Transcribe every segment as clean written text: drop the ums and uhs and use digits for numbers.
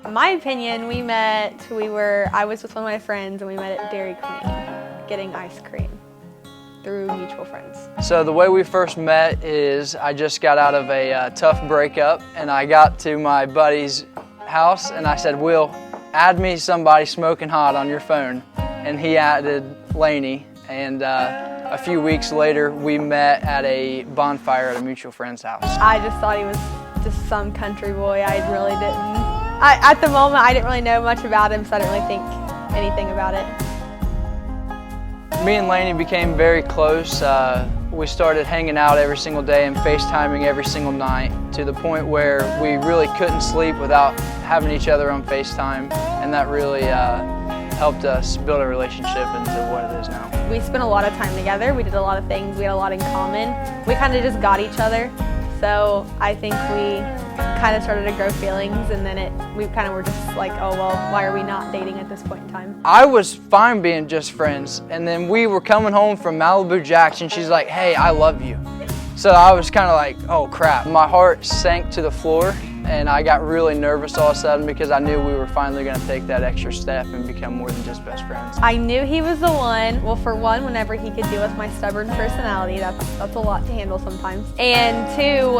In my opinion, I was with one of my friends and we met at Dairy Queen getting ice cream through mutual friends. So the way we first met is I just got out of a tough breakup, and I got to my buddy's house and I said, "Will, add me somebody smoking hot on your phone." And he added Laney, and a few weeks later we met at a bonfire at a mutual friend's house. I just thought he was just some country boy. At the moment I didn't really know much about him, so I didn't really think anything about it. Me and Laney became very close. We started hanging out every single day and FaceTiming every single night, to the point where we really couldn't sleep without having each other on FaceTime, and that really helped us build a relationship into what it is now. We spent a lot of time together. We did a lot of things. We had a lot in common. We kind of just got each other. So I think we kind of started to grow feelings, and then we kind of were just like, oh well, why are we not dating at this point in time? I was fine being just friends, and then we were coming home from Malibu Jacks and she's like, "Hey, I love you." So I was kind of like, oh crap. My heart sank to the floor and I got really nervous all of a sudden, because I knew we were finally going to take that extra step and become more than just best friends. I knew he was the one. Well, for one, whenever he could deal with my stubborn personality, that's a lot to handle sometimes. And two,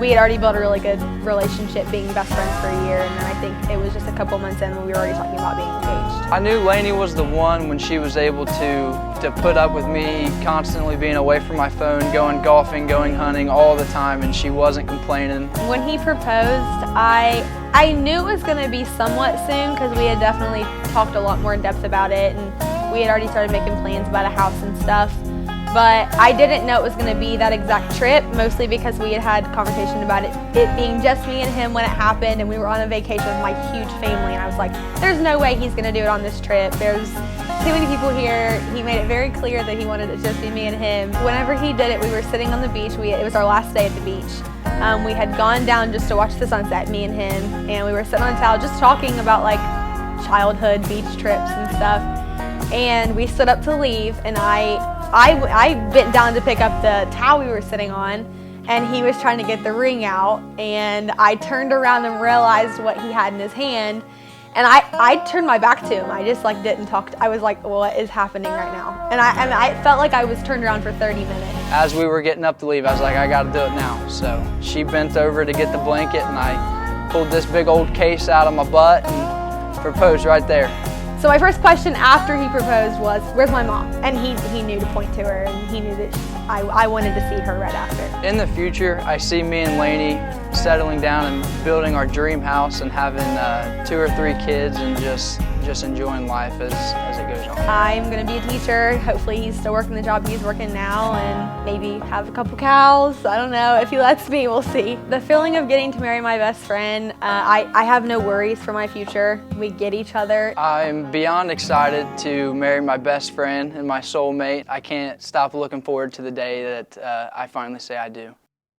we had already built a really good relationship being best friends for a year, and then I think it was just a couple months in when we were already talking about being engaged. I knew Laney was the one when she was able to put up with me constantly being away from my phone, going golfing, going hunting all the time, and she wasn't complaining. When he proposed, I knew it was going to be somewhat soon, because we had definitely talked a lot more in depth about it, and we had already started making plans about a house and stuff. But I didn't know it was going to be that exact trip, mostly because we had conversation about it being just me and him when it happened, and we were on a vacation with my huge family, and I was like, there's no way he's going to do it on this trip. There's too many people here. He made it very clear that he wanted it to just be me and him. Whenever he did it, we were sitting on the beach. It was our last day at the beach. We had gone down just to watch the sunset, me and him, and we were sitting on a towel just talking about like childhood beach trips and stuff. And we stood up to leave, and I bent down to pick up the towel we were sitting on, and he was trying to get the ring out, and I turned around and realized what he had in his hand, and I turned my back to him. I just didn't talk. I was like, what is happening right now? And I felt like I was turned around for 30 minutes. As we were getting up to leave, I was like, I gotta do it now. So she bent over to get the blanket, and I pulled this big old case out of my butt and proposed right there. So my first question after he proposed was, where's my mom? And he knew to point to her, and he knew that I wanted to see her right after. In the future, I see me and Laney settling down and building our dream house and having 2 or 3 kids, and just enjoying life as it goes on. I'm going to be a teacher. Hopefully he's still working the job he's working now, and maybe have a couple cows. I don't know. If he lets me, we'll see. The feeling of getting to marry my best friend, I have no worries for my future. We get each other. I'm beyond excited to marry my best friend and my soulmate. I can't stop looking forward to the day that I finally say I do.